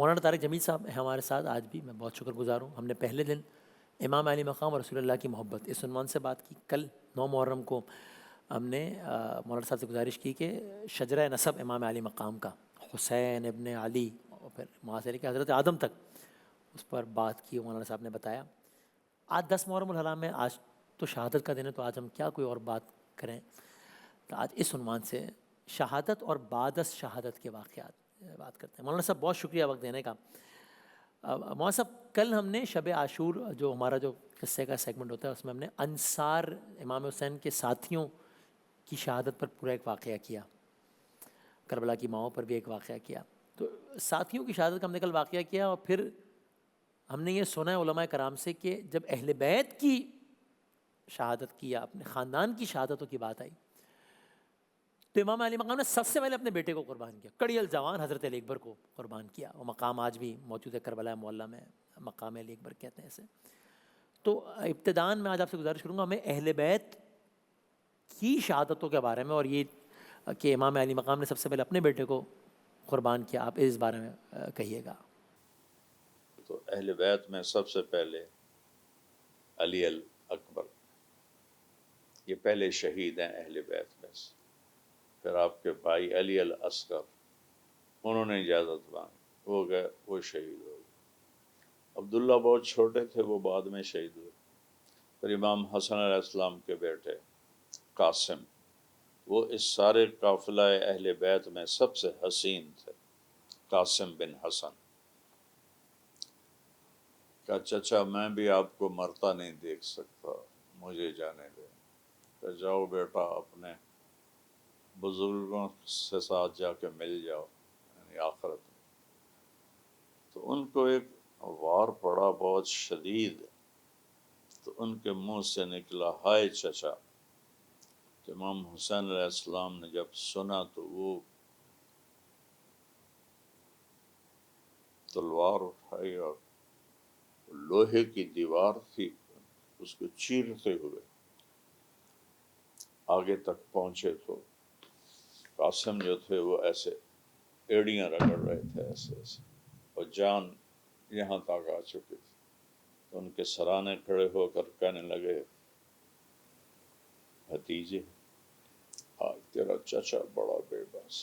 مولانا طارق جمیل صاحب ہیں ہمارے ساتھ آج بھی، میں بہت شکر گزار ہوں. ہم نے پہلے دن امام علی مقام اور رسول اللہ کی محبت اس عنوان سے بات کی. کل 9 محرم کو ہم نے مولانا صاحب سے گزارش کی کہ شجرہ نسب امام علی مقام کا، حسین ابن علی اور پھر وہاں سے لے کے حضرت آدم تک، اس پر بات کی. مولانا صاحب نے بتایا آج 10 محرم الحرام ہے، آج تو شہادت کا دن ہے، تو آج ہم کیا کوئی اور بات کریں. تو آج اس عنوان سے شہادت اور بعد از شہادت کے واقعات بات کرتے ہیں. مولانا صاحب بہت شکریہ وقت دینے کا. مولانا صاحب کل ہم نے شب عاشور جو ہمارا جو قصے کا سیگمنٹ ہوتا ہے اس میں ہم نے انصار امام حسین کے ساتھیوں کی شہادت پر پورا ایک واقعہ کیا، کربلا کی ماؤں پر بھی ایک واقعہ کیا. تو ساتھیوں کی شہادت کا ہم نے کل واقعہ کیا، اور پھر ہم نے یہ سنا ہے علماء کرام سے کہ جب اہل بیت کی شہادت کی یا اپنے خاندان کی شہادتوں کی بات آئی تو امام علی مقام نے سب سے پہلے اپنے بیٹے کو قربان کیا، کڑی الجوان حضرت علی اکبر کو قربان کیا. وہ مقام آج بھی موجود ہے کربلا معلیٰ میں، مقام علی اکبر کہتے ہیں اسے. تو ابتداءً میں آج آپ سے گزارش کروں گا ہمیں اہل بیت کی شہادتوں کے بارے میں، اور یہ کہ امام علی مقام نے سب سے پہلے اپنے بیٹے کو قربان کیا، آپ اس بارے میں کہیے گا. تو اہل بیت میں سب سے پہلے علی الاکبر، یہ پہلے شہید ہیں اہل بیت میں سے. پھر آپ کے بھائی علی الاصغر، انہوں نے اجازت مانگی، وہ گئے، وہ شہید ہو گئے. عبداللہ بہت چھوٹے تھے، وہ بعد میں شہید ہوئے. پھر امام حسن علیہ السلام کے بیٹے قاسم، وہ اس سارے قافلہ اہل بیت میں سب سے حسین تھے. قاسم بن حسن کہا چچا میں بھی آپ کو مرتا نہیں دیکھ سکتا، مجھے جانے دیں. کہ جاؤ بیٹا اپنے بزرگوں سے ساتھ جا کے مل جاؤ، یعنی آخرت میں. تو ان کو ایک وار پڑا بہت شدید، تو ان کے منہ سے نکلا ہائے چچا. تو امام حسین علیہ السلام نے جب سنا تو وہ تلوار اٹھائی اور لوہے کی دیوار تھی، اس کو چیرتے ہوئے آگے تک پہنچے. تو قاسم جو تھے وہ ایسے ایڑیاں رگڑ رہے تھے ایسے ایسے، اور جان یہاں تک آ چکی تھی. تو ان کے سرانے کھڑے ہو کر کہنے لگے بھتیجے آج تیرا چچا بڑا بے بس.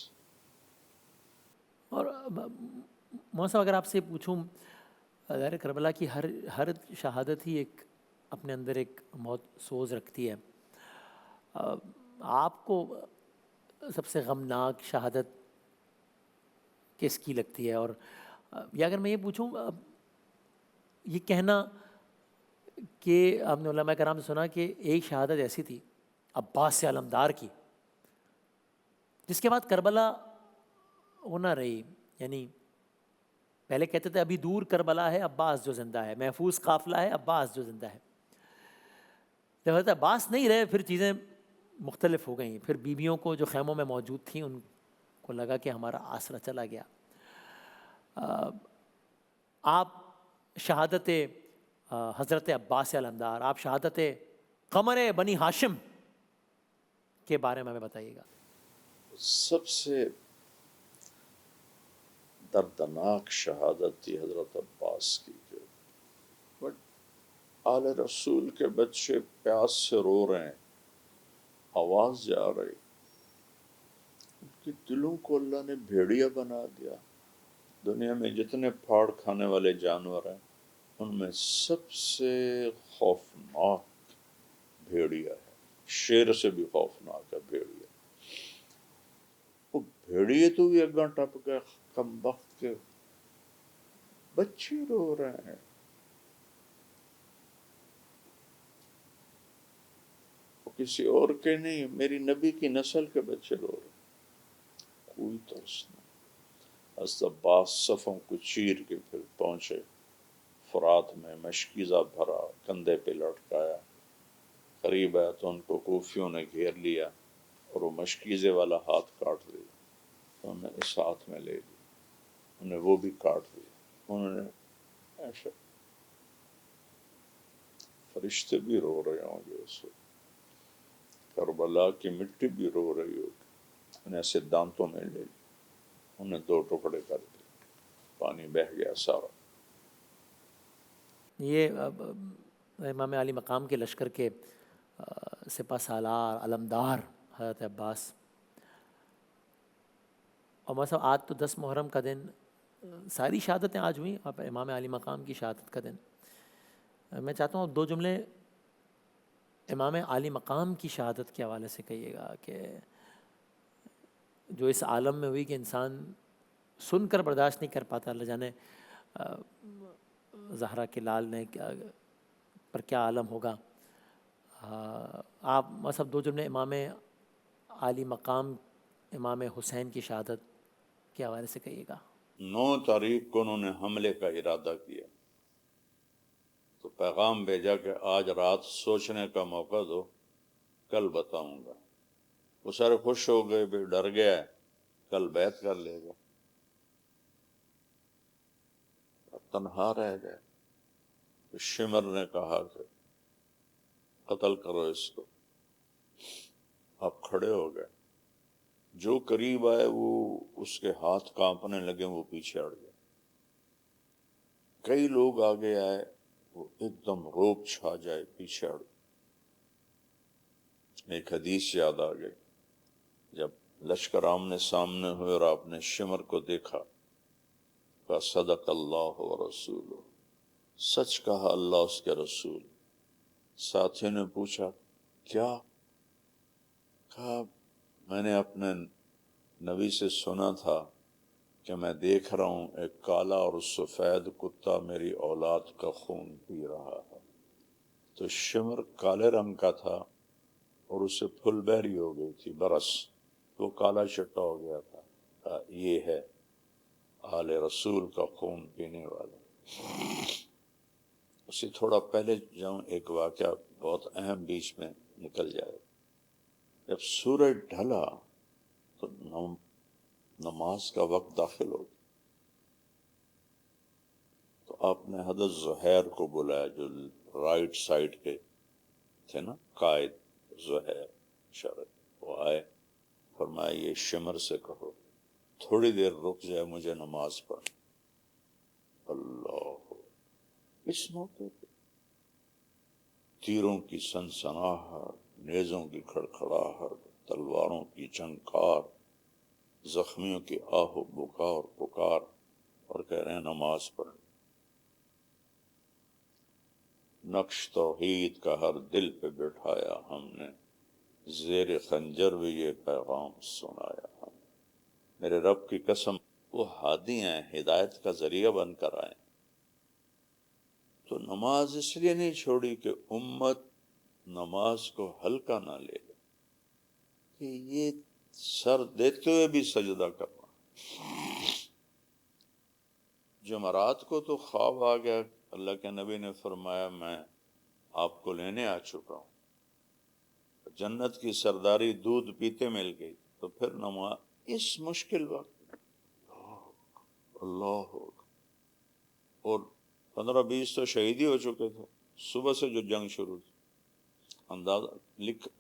اور مولانا صاحب اگر آپ سے پوچھوں، ظاہر کربلا کی ہر شہادت ہی ایک اپنے اندر ایک موت سوز رکھتی ہے. آپ کو سب سے غمناک شہادت کس کی لگتی ہے؟ اور یا اگر میں یہ پوچھوں، یہ کہنا کہ آپ نے علماء کرام سے سنا کہ ایک شہادت ایسی تھی عباس علمدار کی، جس کے بعد کربلا وہ نہ رہی. یعنی پہلے کہتے تھے ابھی دور کربلا ہے عباس جو زندہ ہے، محفوظ قافلہ ہے عباس جو زندہ ہے. جب حضرت عباس نہیں رہے پھر چیزیں مختلف ہو گئیں. پھر بیویوں کو جو خیموں میں موجود تھیں ان کو لگا کہ ہمارا آسرا چلا گیا. آپ شہادت حضرت عباس علمدار، آپ شہادت قمر بنی ہاشم کے بارے میں ہمیں بتائیے گا. سب سے دردناک شہادت تھی حضرت عباس کی. بٹ آل رسول کے بچے پیاس سے رو رہے ہیں، آواز جا رہی، ان کے دلوں کو اللہ نے بھیڑیا بنا دیا. دنیا میں جتنے پھاڑ کھانے والے جانور ہیں ان میں سب سے خوفناک بھیڑیا ہے، شیر سے بھی خوفناک ہے بھیڑیا. وہ بھیڑیے تو بھی اگاں ٹپ گئے، کم وقت کے بچے رو رہے ہیں. وہ کسی اور کے نہیں، میری نبی کی نسل کے بچے رو رہے ہیں. کوئی ترس نہیں. حضرت عباس صفوں کو چیر کے پھر پہنچے فرات میں، مشکیزہ بھرا، کندھے پہ لٹکایا. قریب آیا تو ان کو کوفیوں نے گھیر لیا اور وہ مشکیزے والا ہاتھ کاٹ دیا. تو انہوں نے اس ہاتھ میں لے لی، انہیں وہ بھی کاٹ دیا. انہوں نے ایسے فرشتے بھی رو رہے ہوں گے اس وقت، کربلا کی مٹی بھی رو رہی ہوگی. انہیں ایسے دانتوں میں لے لی، انہیں 2 ٹکڑے کر دیے. پانی بہہ گیا سارا۔ یہ امام علی مقام کے لشکر کے سپہ سالار علمدار حضرت عباس، اور مثلا آج تو 10 محرم کا دن، ساری شہادتیں آج ہوئیں، اب امام علی مقام کی شہادت کا دن۔ میں چاہتا ہوں 2 جملے امام علی مقام کی شہادت کے حوالے سے کہیے گا، کہ جو اس عالم میں ہوئی کہ انسان سن کر برداشت نہیں کر پاتا، اللہ جانے زہرا کے لال نے پر کیا عالم ہوگا۔ آپ مثلا 2 جملے امام علی مقام امام حسین کی شہادت کے حوالے سے کہیے گا۔ 9 تاریخ کو انہوں نے حملے کا ارادہ کیا تو پیغام بھیجا کہ آج رات سوچنے کا موقع دو، کل بتاؤں گا۔ وہ سارے خوش ہو گئے، بھی ڈر گیا ہے کل بیعت کر لے گا، تنہا رہ گئے۔ شمر نے کہا کہ قتل کرو اس کو، آپ کھڑے ہو گئے، جو قریب آئے وہ اس کے ہاتھ کانپنے لگے، وہ پیچھے ہٹ گئے۔ کئی لوگ آگے آئے، وہ ایک دم روب چھا جائے، پیچھے ہٹ گئے۔ ایک حدیث یاد آ گئی، جب لشکر آمنے سامنے ہوئے اور آپ نے شمر کو دیکھا، کہا صدق اللہ و رسول، سچ کہا اللہ اس کے رسول۔ ساتھی نے پوچھا کیا؟ کہا میں نے اپنے نبی سے سنا تھا کہ میں دیکھ رہا ہوں ایک کالا اور سفید کتا میری اولاد کا خون پی رہا ہے۔ تو شمر کالے رنگ کا تھا اور اسے پھل بہری ہو گئی تھی، برس وہ کالا چٹا ہو گیا تھا۔ کہا یہ ہے آل رسول کا خون پینے والا۔ اسے تھوڑا پہلے جاؤں، ایک واقعہ بہت اہم بیچ میں نکل جائے۔ جب سورج ڈھلا تو نماز کا وقت داخل ہو گیا، تو آپ نے حضرت زہیر کو بلایا، جو رائٹ سائڈ کے تھے نا قائد، زہیر شرط، وہ آئے، فرمایا یہ شمر سے کہو تھوڑی دیر رک جائے، مجھے نماز پڑھ۔ اللہ، اس موقع پہ تیروں کی سنسناہٹ، نیزوں کی کھڑکھڑاہٹ، تلواروں کی جھنکار، زخمیوں کی آہ و بکار پکار، اور کہہ رہے ہیں نماز پڑھ۔ نقش توحید کا ہر دل پہ بٹھایا ہم نے، زیر خنجر بھی یہ پیغام سنایا ہم نے۔ میرے رب کی قسم، وہ ہادی ہیں، ہدایت کا ذریعہ بن کر آئے۔ تو نماز اس لیے نہیں چھوڑی کہ امت نماز کو ہلکا نہ لے لے، کہ یہ سر دیتے ہوئے بھی سجدہ کرنا۔ جمعرات کو تو خواب آ گیا، اللہ کے نبی نے فرمایا میں آپ کو لینے آ چکا ہوں، جنت کی سرداری دودھ پیتے مل گئی۔ تو پھر نماز اس مشکل وقت، اللہ ہوگا، اور 15-20 تو شہید ہی ہو چکے تھے صبح سے جو جنگ شروع تھی۔ اندازہ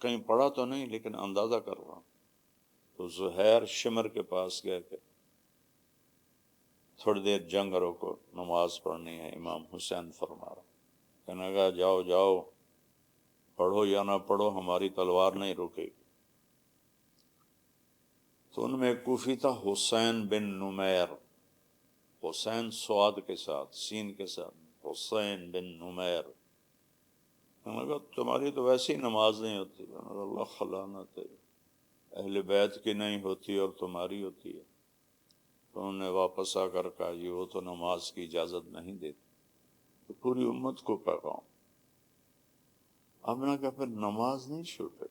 کہیں پڑھا تو نہیں، لیکن اندازہ کر رہا ہوں۔ تو زہیر شمر کے پاس گئے کہ تھوڑی دیر جنگ روکو، نماز پڑھنی ہے، امام حسین فرما رہا۔ کہنے لگا جاؤ جاؤ، پڑھو یا نہ پڑھو، ہماری تلوار نہیں رکے گی۔ تو ان میں ایک کوفی تھا حسین بن نمیر، حسین سواد کے ساتھ، سین کے ساتھ، حسین بن نمیر۔ کہنے لگا تمہاری تو ویسے ہی نماز نہیں ہوتی۔ کہنے لگا اللہ خلانت ہے، اہل بیت کی نہیں ہوتی اور تمہاری ہوتی ہے۔ تو انہوں نے واپس آ کر کہا جی وہ تو نماز کی اجازت نہیں دیتی۔ تو پوری امت کو پیغام، ہم نے کہا پھر نماز نہیں چھوٹے۔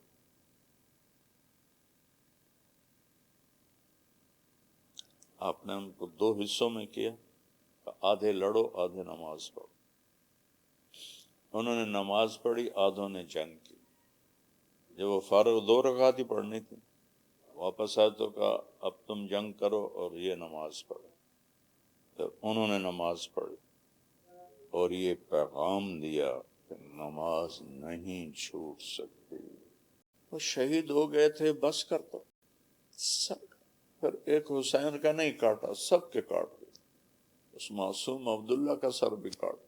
آپ نے ان کو 2 حصوں میں کیا، آدھے لڑو آدھے نماز پڑھو۔ انہوں نے نماز پڑھی، آدھوں نے جنگ کی۔ جب وہ فارغ 2 رکعت ہی پڑھنی تھی، واپس آئے تو کہا اب تم جنگ کرو اور یہ نماز پڑھو۔ تو انہوں نے نماز پڑھی اور یہ پیغام دیا کہ نماز نہیں چھوٹ سکتی۔ وہ شہید ہو گئے تھے، بس کر دو سب، پھر ایک حسین کا نہیں کاٹا، سب کے کاٹ دیا۔ اس معصوم عبداللہ کا سر بھی کاٹ،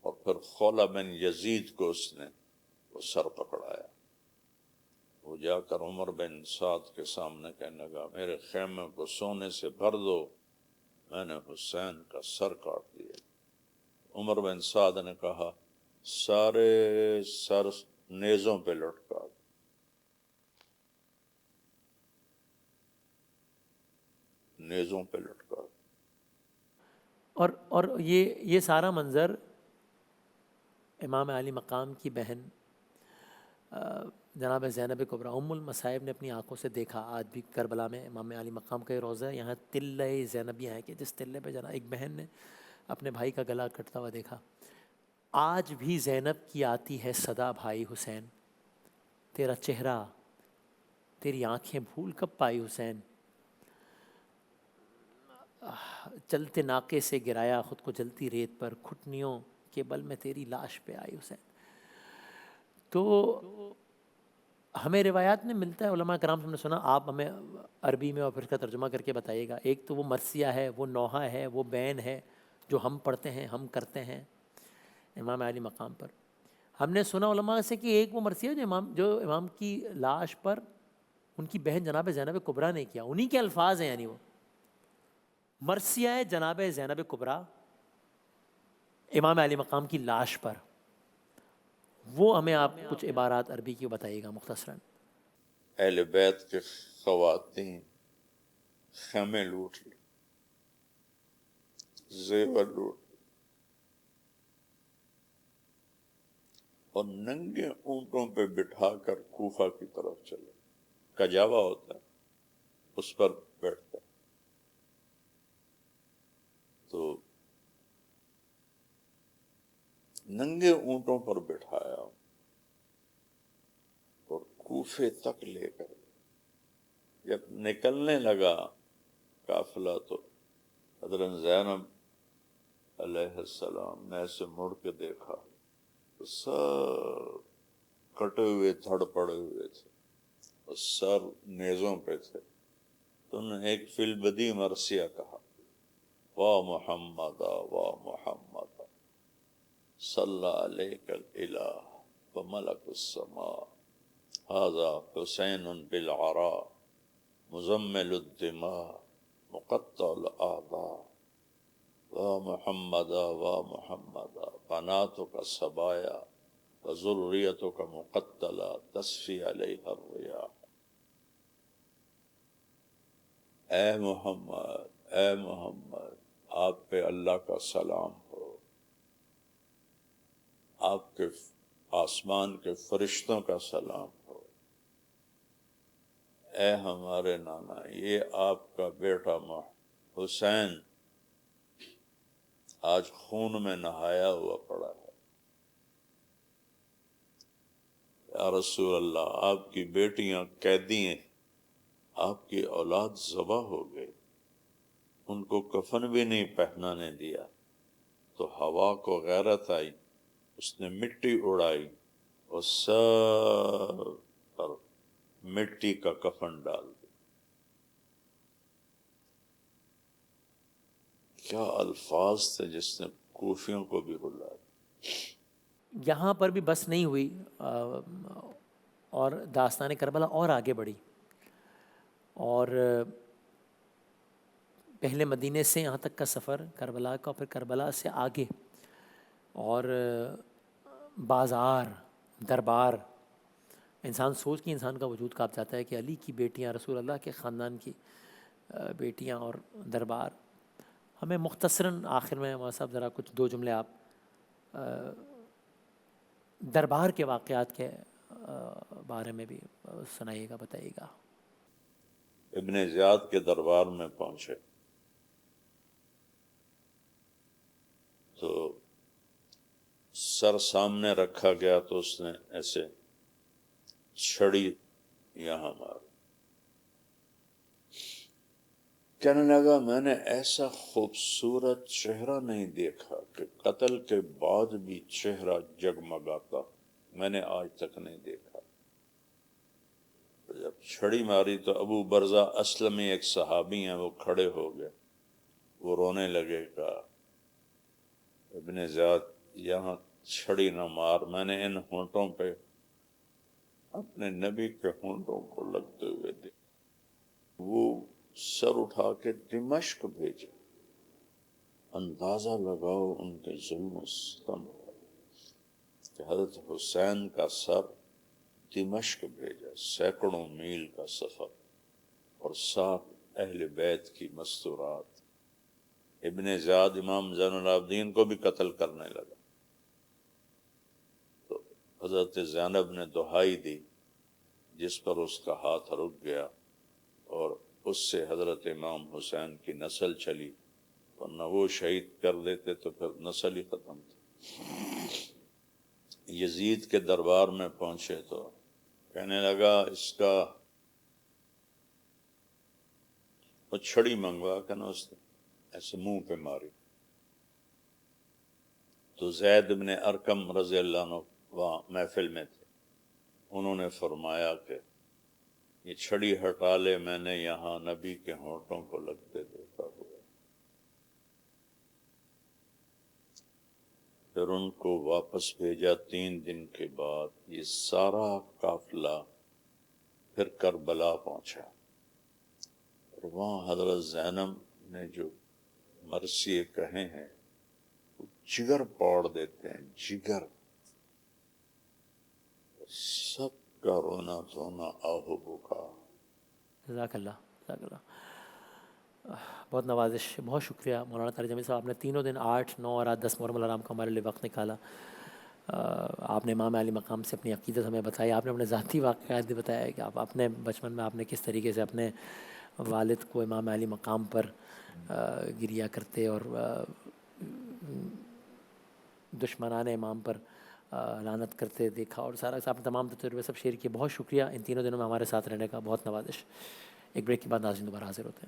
اور پھر خولہ بن یزید کو اس نے وہ سر پکڑایا. وہ جا کر عمر بن سعد کے سامنے کہنے لگا میرے خیمے کو سونے سے بھر دو، میں نے حسین کا سر کاٹ دیا. عمر بن سعد نے کہا سارے سر نیزوں پہ لٹکا دو. نیزوں پہ لٹکا دو. اور یہ سارا منظر امام علی مقام کی بہن جناب زینب کبریٰ ام المصائب نے اپنی آنکھوں سے دیکھا. آج بھی کربلا میں امام علی مقام کا یہ روضہ ہے، یہاں تلہ زینبیہ ہے کہ جس تلے پہ جناب ایک بہن نے اپنے بھائی کا گلا کٹتا ہوا دیکھا. آج بھی زینب کی آتی ہے صدا بھائی حسین، تیرا چہرہ تیری آنکھیں بھول کب پائی حسین، چلتے ناقے سے گرایا خود کو جلتی ریت پر، گھٹنیوں کے بل میں تیری لاش پہ آئی حسین. تو ہمیں روایات میں ملتا ہے، علماء کرام سے ہم نے سنا، آپ ہمیں عربی میں اور پھر اس کا ترجمہ کر کے بتائیے گا. ایک تو وہ مرثیہ ہے، وہ نوحہ ہے، وہ بین ہے جو ہم پڑھتے ہیں، ہم کرتے ہیں امام علی مقام پر. ہم نے سنا علماء سے کہ ایک وہ مرثیہ جو امام کی لاش پر ان کی بہن جناب زینب کبریٰ نے کیا، انہی کے الفاظ ہیں. یعنی وہ مرثیہ ہے جناب زینب کبریٰ امام علی مقام کی لاش پر. وہ ہمیں آپ کچھ عبارات عربی کی بتائیے گا مختصراً. اہل بیت کے خواتین خیمے لوٹ لی، زیور لوٹ لی، اور ننگے اونٹوں پہ بٹھا کر کوفہ کی طرف چلے. کجاوا ہوتا ہے اس پر بیٹھتا. تو ننگے اونٹوں پر بٹھایا اور کوفے تک لے کر جب نکلنے لگا قافلہ تو حضرت زینب علیہ السلام نے ایسے مڑ کے دیکھا تو سب کٹے ہوئے تھڑ پڑے ہوئے تھے اور سر نیزوں پہ تھے. تو انہوں نے ایک فی البدی مرثیہ کہا واہ محمد واہ محمد صلی علیک الالہ وملک السماء ھذا حسین بالعراء مزمل الدماء مقطع الاعضاء واہ محمد واہ محمد بناتک سبایا وذریتک مقتلہ تصفی علیہ الریاح. اے محمد اے محمد آپ پہ اللہ کا سلام ہو، آپ کے آسمان کے فرشتوں کا سلام ہو. اے ہمارے نانا، یہ آپ کا بیٹا حسین آج خون میں نہایا ہوا پڑا ہے. یا رسول اللہ، آپ کی بیٹیاں قیدی ہیں، آپ کی اولاد ذبح ہو گئی، ان کو کفن بھی نہیں پہنانے دیا. تو ہوا کو غیرت آئی، اس نے مٹی اڑائی اور سب پر مٹی کا کفن ڈال دیا. کیا الفاظ تھے جس نے کوفیوں کو بھی رلا دیا. یہاں پر بھی بس نہیں ہوئی اور داستان کربلا اور آگے بڑھی، اور پہلے مدینے سے یہاں تک کا سفر کربلا کا، پھر کربلا سے آگے، اور بازار، دربار. انسان سوچ کے انسان کا وجود کانپ جاتا ہے کہ علی کی بیٹیاں، رسول اللہ کے خاندان کی بیٹیاں اور دربار. ہمیں مختصراً آخر میں مولانا صاحب ذرا کچھ دو جملے آپ دربار کے واقعات کے بارے میں بھی سنائیے گا، بتائیے گا. ابن زیاد کے دربار میں پہنچے تو سر سامنے رکھا گیا تو اس نے ایسے چھڑی یہاں مار. کہنے لگا میں نے ایسا خوبصورت چہرہ نہیں دیکھا کہ قتل کے بعد بھی چہرہ جگمگاتا، میں نے آج تک نہیں دیکھا. جب چھڑی ماری تو ابو برزہ اسلمی ایک صحابی ہیں، وہ کھڑے ہو گئے، وہ رونے لگے، کہا ابن زیاد یہاں چھڑی نہ مار، میں نے ان ہونٹوں پہ اپنے نبی کے ہونٹوں کو لگتے ہوئے دیکھا۔ وہ سر اٹھا کے دمشق بھیجے، اندازہ لگاؤ ان کے ظلم و ستم کہ حضرت حسین کا سر دمشق بھیجا، سینکڑوں میل کا سفر، اور ساتھ اہل بیت کی مستورات۔ ابن زیاد امام زین العابدین کو بھی قتل کرنے لگا، تو حضرت زینب نے دہائی دی، جس پر اس کا ہاتھ رک گیا، اور اس سے حضرت امام حسین کی نسل چلی، ورنہ وہ شہید کر دیتے تو پھر نسل ہی ختم تھی۔ یزید کے دربار میں پہنچے تو کہنے لگا اس کا وہ چھڑی منگوا کے نا اس نے ایسے منہ پہ ماری، تو زید بن ارکم رضی اللہ عنہ وہاں محفل میں تھے، انہوں نے فرمایا کہ یہ چھڑی ہٹا لے، میں نے یہاں نبی کے ہونٹوں کو لگتے دیکھا ہوا۔ پھر ان کو واپس بھیجا 3 دن کے بعد، یہ سارا قافلہ پھر کربلا پہنچا، اور وہاں حضرت زینب نے جو مرثیے کہے ہیں وہ جگر پاڑ دیتے ہیں، جگر، سب کا رونا دھونا آہو بکا۔ جزاک اللہ، جزاک اللہ، بہت نوازش، بہت شکریہ مولانا طارق جمیل صاحب، آپ نے تینوں دن 8، 9 اور آج 10 محرم الحرام کا ہمارے لیے وقت نکالا۔ آپ نے امام علی مقام سے اپنی عقیدت ہمیں بتائی، آپ نے اپنے ذاتی واقعات بھی بتایا کہ آپ اپنے بچپن میں آپ نے کس طریقے سے اپنے والد کو امام علی مقام پر گریا کرتے اور دشمنان امام پر لعنت کرتے دیکھا، اور سارا آپ نے تمام تجربے سب شیئر کیے۔ بہت شکریہ ان تینوں دنوں میں ہمارے ساتھ رہنے کا، بہت نوازش۔ ایک بریک کے بعد ناظرین دوبارہ حاضر ہوتے ہیں۔